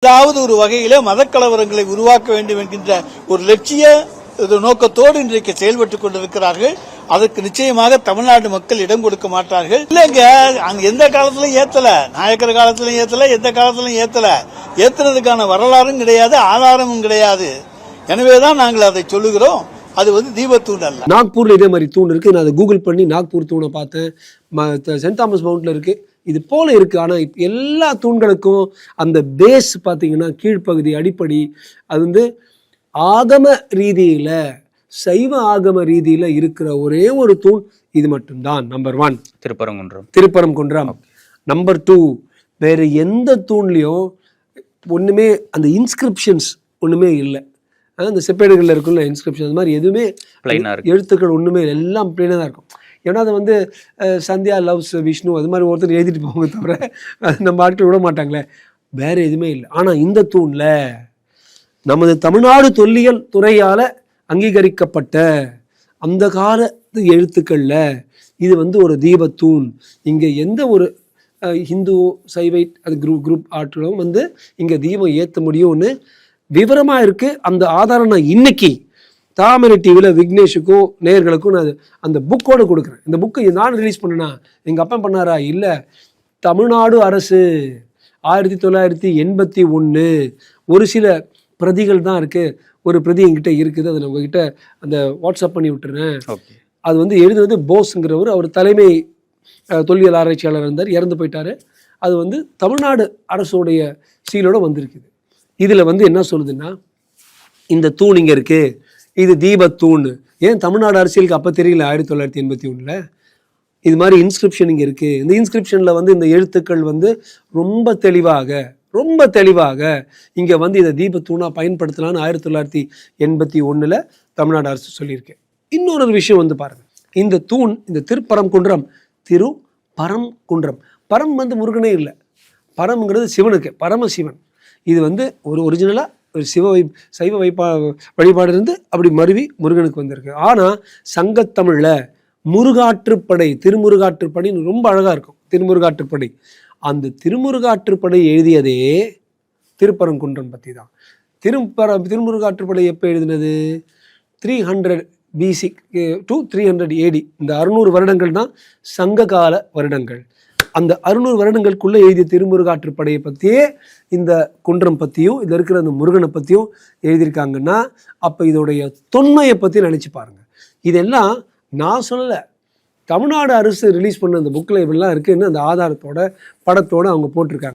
ஏதாவது ஒரு வகையிலே மதக்கலவரங்களை உருவாக்க வேண்டும் என்கின்ற ஒரு லட்சிய நோக்கத்தோடு இன்றைக்கு செயல்பட்டுக் கொண்டிருக்கிறார்கள். அதற்கு நிச்சயமாக தமிழ்நாடு மக்கள் இடம் கொடுக்க மாட்டார்கள். இல்லைங்க, அங்க எந்த காலத்திலும் ஏத்தல, நாயக்கர் காலத்திலும் ஏத்தல, எந்த காலத்திலும் ஏத்தல, ஏத்துறதுக்கான வரலாறும் கிடையாது, ஆதாரமும் கிடையாது. எனவேதான் நாங்கள் அதை சொல்லுகிறோம். அது தீபத்தூண் அல்ல. நாக்பூர்ல இதே மாதிரி தூண் இருக்கு. நான் அதை கூகுள் பண்ணி நாக்பூர் தூணை பார்த்தேன். சென்ட் தாமஸ் மவுண்ட்ல இருக்கு. இது போல இருக்கு. ஆனா எல்லா தூண்களுக்கும் அந்த பேஸ் பாத்தீங்கன்னா கீழ்ப்பகுதி அடிப்படை அது ஆகம ரீதியில சைவ ஆகம ரீதியில இருக்கிற ஒரே ஒரு தூண் இது மட்டும்தான். நம்பர் 1 திருப்பரங்குன்றம். நம்பர் 2 வேற எந்த தூண்லயும் ஒண்ணுமே அந்த இன்ஸ்கிரிப்ஷன்ஸ் ஒண்ணுமே இல்லை. அந்த செப்பேடுகள்ல இருக்குல்ல இன்ஸ்கிரிப்ஷன், அது மாதிரி எதுவுமே எழுத்துக்கள் ஒண்ணுமே எல்லாம் பிளைனா தான் இருக்கும். ஏன்னா அது சந்தியா லவ்ஸ் விஷ்ணு அது மாதிரி ஒருத்தர் எழுதிட்டு போவாங்க தவிர நம்ம ஆட்கள் விட மாட்டாங்களே, வேற எதுவுமே இல்லை. ஆனா இந்த தூண்ல நமது தமிழ்நாடு தொல்லியல் துறையால அங்கீகரிக்கப்பட்ட அந்த காலத்து எழுத்துக்கள்ல இது ஒரு தீபத்தூண். இங்க எந்த ஒரு ஹிந்து சைவைட் அது குரூப் ஆட்களும் இங்க தீபம் ஏற்ற முடியும்னு விவரமா இருக்கு. அந்த ஆதாரம் நான் இன்னைக்கு தாமரை டிவியில் விக்னேஷுக்கும் நேயர்களுக்கும் நான் அந்த புக்கோடு கொடுக்குறேன். இந்த புக்கை நான் ரிலீஸ் பண்ணேனா, எங்கள் அப்பா பண்ணாரா? இல்லை, தமிழ்நாடு அரசு 1981 ஒரு சில பிரதிகள் தான் இருக்குது. ஒரு பிரதி என்கிட்ட இருக்குது, அதை நான் உங்ககிட்ட அந்த வாட்ஸ்அப் பண்ணி விட்டுறேன். அது எழுதுவது போஸ்ங்கிறவர், அவர் தலைமை தொல்லியல் ஆராய்ச்சியாளர் இருந்தார், இறந்து போயிட்டாரு. அது தமிழ்நாடு அரசுடைய சீலோட வந்திருக்குது. இதில் என்ன சொல்லுதுன்னா, இந்த தூண் இங்கே இருக்குது, இது தீபத்தூண். ஏன் தமிழ்நாடு அரசியலுக்கு அப்போ தெரியல? 1981 இது மாதிரி இன்ஸ்கிரிப்ஷன் இங்கே இருக்குது. இந்த இன்ஸ்கிரிப்ஷனில் இந்த எழுத்துக்கள் ரொம்ப தெளிவாக இங்கே இதை தீபத்தூணாக பயன்படுத்தலான்னு 1981 தமிழ்நாடு அரசு சொல்லியிருக்கேன். இன்னொரு விஷயம் பாருங்க, இந்த தூண், இந்த திருப்பரங்குன்றம், பரம் முருகனே இல்லை, பரம்ங்கிறது சிவனுக்கு, பரமசிவன். இது ஒரு ஒரிஜினலாக ஒரு சைவ வழிபாடு இருந்து அப்படி மருவி முருகனுக்கு வந்திருக்கு. ஆனால் சங்கத்தமிழில் முருகாற்றுப்படை, திருமுருகாற்றுப்படைன்னு ரொம்ப அழகாக இருக்கும். திருமுருகாற்றுப்படை, அந்த திருமுருகாற்றுப்படை எழுதியதே திருப்பரங்குன்றம் பற்றி தான். திருமுருகாற்றுப்படை எப்போ எழுதினது? 300 BC to 300 AD. இந்த 600 வருடங்கள் தான் சங்ககால வருடங்கள். அந்த 600 வருடங்களுக்குள்ளே எழுதிய திருமுருகாற்றுப்படையை பற்றியே இந்த குன்றம் பற்றியும் இதில் இருக்கிற அந்த முருகனை பற்றியும் எழுதியிருக்காங்கன்னா, அப்போ இதோடைய தொன்மையை பற்றி நினச்சி பாருங்கள். இதெல்லாம் நான் சொல்லலை, தமிழ்நாடு அரசு ரிலீஸ் பண்ண அந்த புக்கில் இப்படிலாம் இருக்குன்னு அந்த ஆதாரத்தோட படத்தோடு அவங்க போட்டிருக்காங்க.